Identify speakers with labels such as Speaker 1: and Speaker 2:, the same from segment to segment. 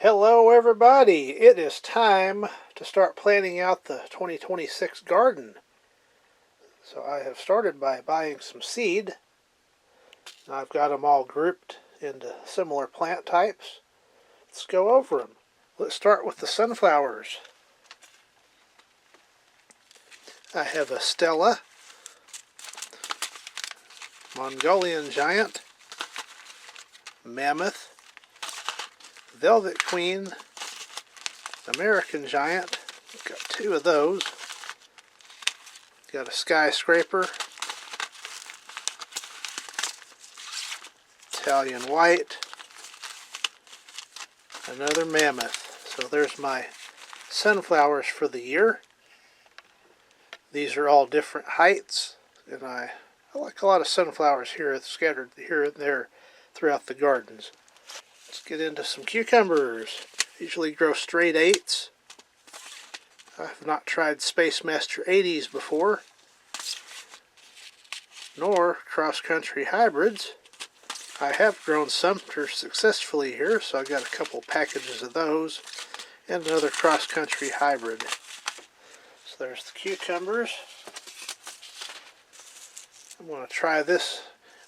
Speaker 1: Hello everybody, it is time to start planning out the 2026 garden. So I have started by buying some seed. I've got them all grouped into similar plant types. Let's go over them. Let's start with the sunflowers. I have a Stella, Mongolian Giant, Mammoth, Velvet Queen, American Giant. Got two of those. Got a Skyscraper, Italian White, another Mammoth. So there's my sunflowers for the year. These are all different heights, and I like a lot of sunflowers here scattered here and there throughout the gardens. Let's get into some cucumbers. Usually grow straight 8s. I've not tried Space Master 80s before, nor cross-country hybrids. I have grown Sumter successfully here, so I got a couple packages of those, and another cross-country hybrid. So there's the cucumbers. I'm going to try this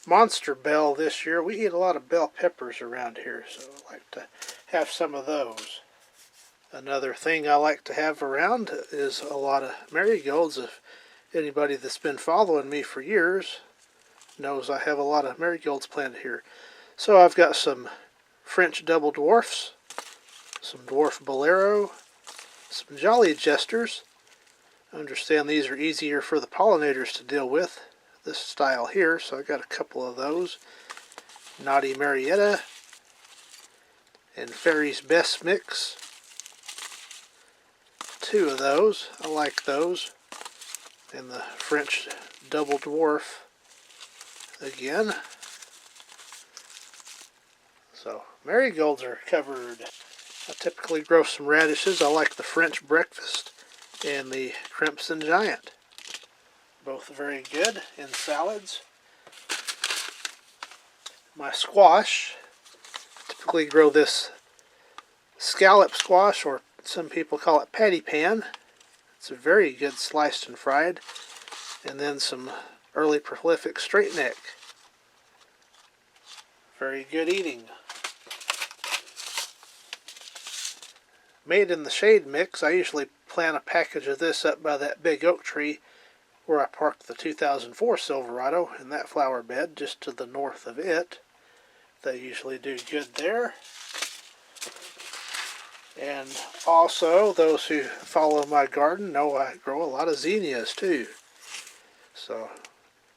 Speaker 1: monster bell this year. We eat a lot of bell peppers around here, so I like to have some of those. Another thing I like to have around is a lot of marigolds. If anybody that's been following me for years knows I have a lot of marigolds planted here. So I've got some French double dwarfs, some dwarf bolero, some jolly jesters. I understand these are easier for the pollinators to deal with, this style here, so I got a couple of those. Naughty Marietta and Fairy's Best Mix. Two of those. I like those. And the French double dwarf again. So marigolds are covered. I typically grow some radishes. I like the French breakfast and the Crimson Giant. Both very good in salads. My squash. I typically grow this scallop squash, or some people call it patty pan. It's a very good sliced and fried. And then some early prolific straight neck. Very good eating. Made in the Shade mix. I usually plant a package of this up by that big oak tree where I parked the 2004 Silverado in that flower bed just to the north of it. They usually do good there. And also, those who follow my garden know I grow a lot of zinnias too. So,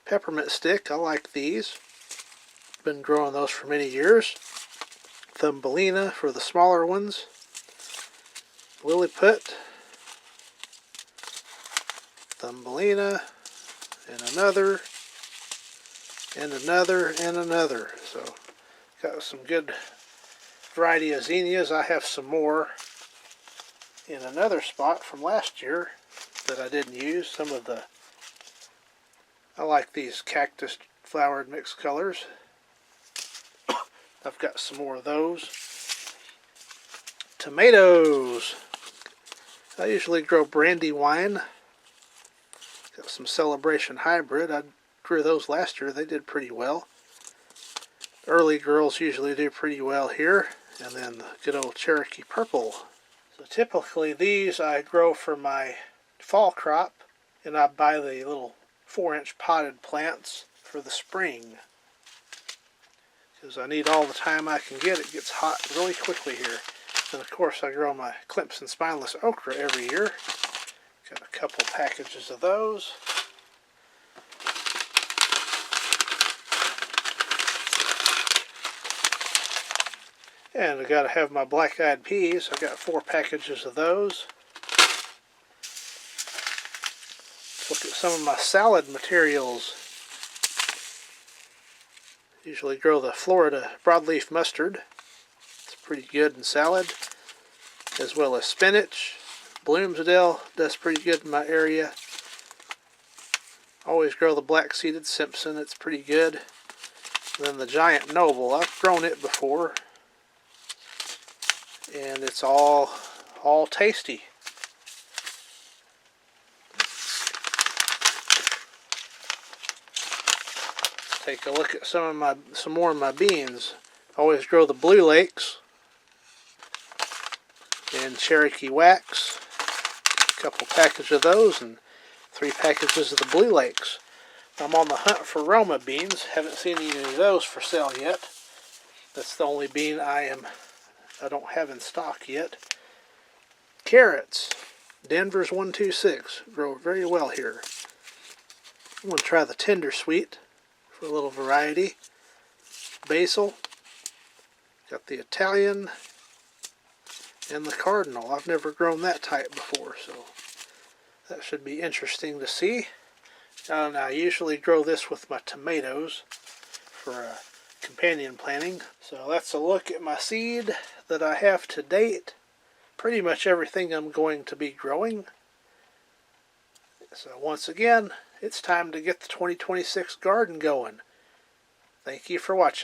Speaker 1: peppermint stick, I like these. Been growing those for many years. Thumbelina for the smaller ones. Lilliput. Thumbelina. And another. And another. And another. So, got some good variety of zinnias. I have some more in another spot from last year that I didn't use. Some of the, I like these cactus flowered mixed colors. I've got some more of those. Tomatoes. I usually grow Brandywine. Got some Celebration Hybrid. I grew those last year. They did pretty well. Early girls usually do pretty well here. And then the good old Cherokee Purple. So typically these I grow for my fall crop, and I buy the little 4-inch potted plants for the spring. Because I need all the time I can get. It gets hot really quickly here. And of course I grow my Clemson Spineless Okra every year. Got a couple packages of those. And I gotta have my black-eyed peas. I got 4 packages of those. Let's look at some of my salad materials. Usually grow the Florida broadleaf mustard. It's pretty good in salad. As well as spinach. Bloomsdale does pretty good in my area. Always grow the black-seeded Simpson. It's pretty good. And then the Giant Noble. I've grown it before. and it's all tasty. Take a look at some more of my beans. I always grow the Blue Lakes and Cherokee Wax. A couple packages of those and 3 packages of the Blue Lakes. I'm on the hunt for Roma beans. Haven't seen any of those for sale yet. That's the only bean I don't have in stock yet. Carrots. Denver's 126. Grow very well here. I'm going to try the Tender Sweet for a little variety. Basil. Got the Italian and the Cardinal. I've never grown that type before, so that should be interesting to see. And I usually grow this with my tomatoes for companion planting. So that's a look at my seed that I have to date. Pretty much everything I'm going to be growing. So once again, it's time to get the 2026 garden going. Thank you for watching.